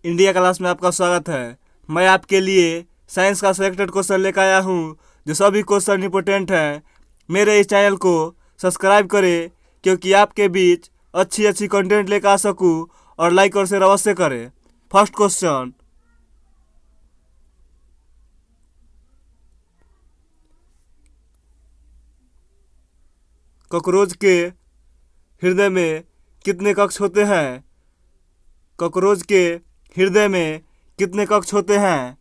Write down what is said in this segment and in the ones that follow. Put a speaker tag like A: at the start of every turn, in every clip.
A: India class में आपका स्वागत है। मैं आपके लिए साइंस का सिलेक्टेड क्वेश्चन लेकर आया हूँ जो सभी क्वेश्चन इंपॉर्टेंट हैं। मेरे इस चैनल को सब्सक्राइब करें क्योंकि आपके बीच अच्छी अच्छी कंटेंट लेकर आ सकूँ, और लाइक और शेयर अवश्य करें। फर्स्ट क्वेश्चन, कॉकरोच के हृदय में कितने कक्ष होते हैं? कॉकरोच के हृदय में कितने कक्ष होते हैं?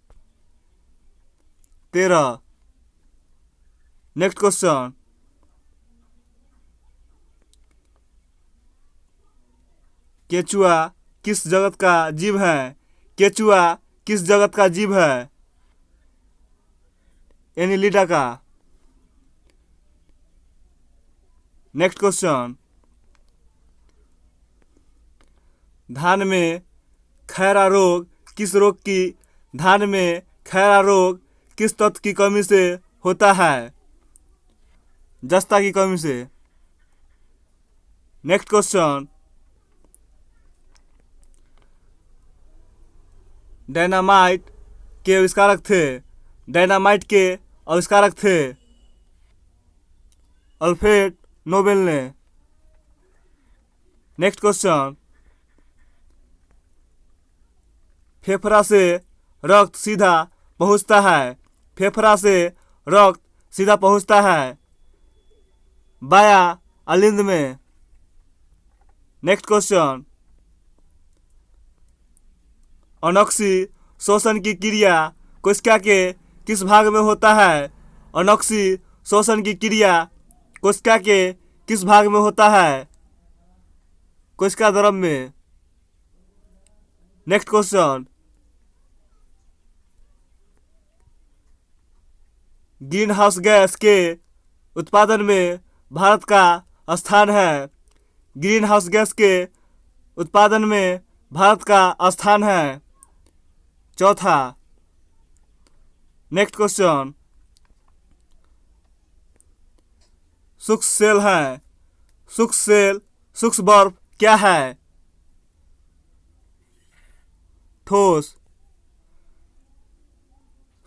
A: 13। नेक्स्ट क्वेश्चन, केचुआ किस जगत का जीव है? केचुआ किस जगत का जीव है? एनिलिडा का। नेक्स्ट क्वेश्चन, धान में खैरा रोग किस रोग की धान में खैरा रोग किस तत्व की कमी से होता है? जस्ता की कमी से। नेक्स्ट क्वेश्चन, डायनामाइट के आविष्कारक थे? डायनामाइट के आविष्कारक थे अल्फ्रेड नोबेल ने। नेक्स्ट क्वेश्चन, फेफड़ा से रक्त सीधा पहुंचता है? फेफड़ा से रक्त सीधा पहुंचता है बाया अलिंद में। नेक्स्ट क्वेश्चन, अनोक्सी शोषण की क्रिया कोशिका के किस भाग में होता है? अनोक्सी शोषण की क्रिया कोशिका के किस भाग में होता है? कोशिका द्रव में। Next question, green house gas के उत्पादन में भारत का स्थान है? ग्रीन हाउस गैस के उत्पादन में भारत का स्थान है चौथा। नेक्स्ट क्वेश्चन, सूक्ष्म सेल है? सूक्ष्म सेल सूक्ष्म बर्फ क्या है? ठोस।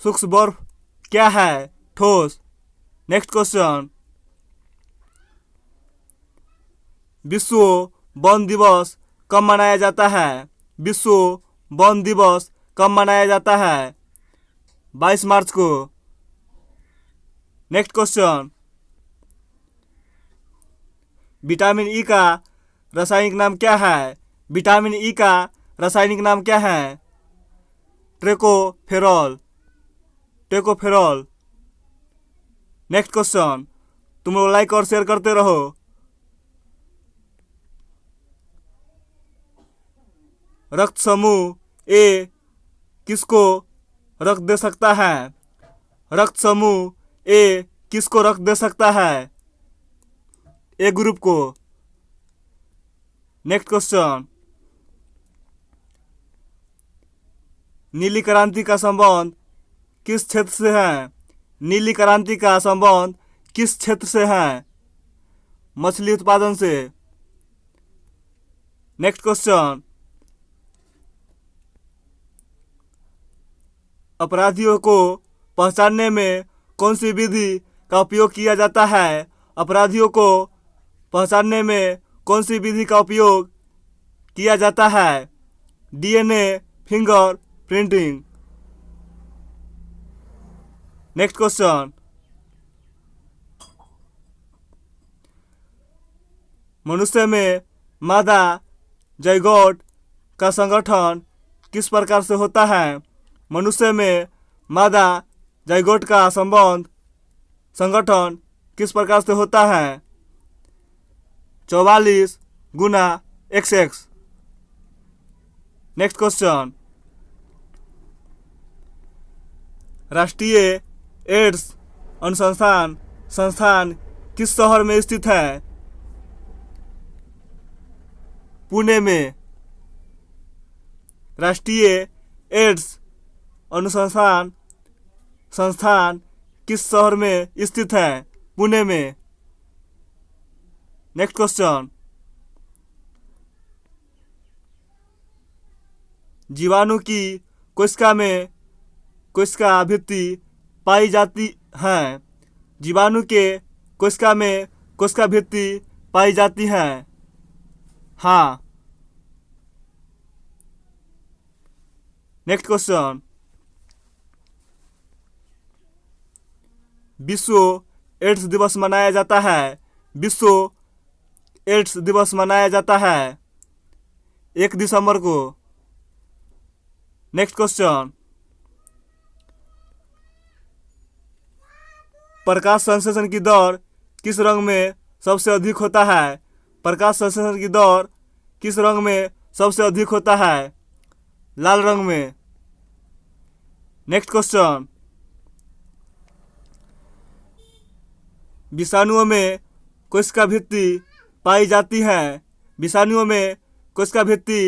A: सूक्ष्म बर्फ क्या है? ठोस। नेक्स्ट क्वेश्चन, विश्व वन दिवस कब मनाया जाता है? विश्व वन दिवस कब मनाया जाता है? 22 मार्च को। नेक्स्ट क्वेश्चन, विटामिन ई का रासायनिक नाम क्या है? विटामिन ई का रासायनिक नाम क्या है? ट्रेकोफेरॉल। टेकोफेरॉल। नेक्स्ट क्वेश्चन, तुम लोग लाइक और शेयर करते रहो। रक्त समूह ए किसको रक्त दे सकता है? रक्त समूह ए किसको रक्त दे सकता है? ए ग्रुप को। नेक्स्ट क्वेश्चन, नीली क्रांति का संबंध किस क्षेत्र से है? नीली क्रांति का संबंध किस क्षेत्र से है? मछली उत्पादन से। नेक्स्ट क्वेश्चन, अपराधियों को पहचानने में कौन सी विधि का उपयोग किया जाता है? अपराधियों को पहचानने में कौन सी विधि का उपयोग किया जाता है? DNA finger printing. Next question, मनुष्य में मादा जाइगोट का संगठन किस प्रकार से होता है? मनुष्य में मादा जाइगोट का संगठन किस प्रकार से होता है? 44 गुना XX। नेक्स्ट क्वेश्चन, राष्ट्रीय एड्स अनुसंधान संस्थान किस शहर में स्थित है? पुणे में। राष्ट्रीय एड्स अनुसंधान संस्थान किस शहर में स्थित है? पुणे में। नेक्स्ट क्वेश्चन, जीवाणु की कोशिका में कोशिका भित्ति पाई जाती है। जीवाणु के कोशिका में कोशिका भित्ति पाई जाती है। हाँ। नेक्स्ट क्वेश्चन, विश्व एड्स दिवस मनाया जाता है। विश्व एड्स दिवस मनाया जाता है 1 दिसंबर को। नेक्स्ट क्वेश्चन, प्रकाश संश्लेषण की दर किस रंग में सबसे अधिक होता है? प्रकाश संश्लेषण की दर किस रंग में सबसे अधिक होता है? लाल रंग में। नेक्स्ट क्वेश्चन, विषाणुओं में कोशिका भित्ति पाई जाती है। विषाणुओं में कोशिका भित्ति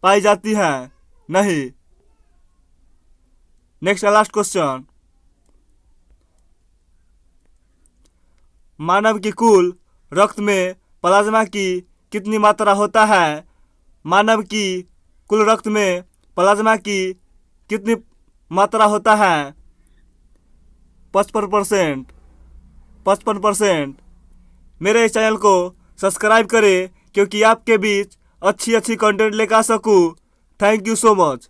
A: पाई जाती है नहीं। नेक्स्ट लास्ट क्वेश्चन, मानव की कुल रक्त में प्लाज्मा की कितनी मात्रा होता है? मानव की कुल रक्त में प्लाज्मा की कितनी मात्रा होता है? 55%। 55%। मेरे इस चैनल को सब्सक्राइब करें क्योंकि आपके बीच अच्छी कंटेंट लेकर आ सकूं। Thank you so much.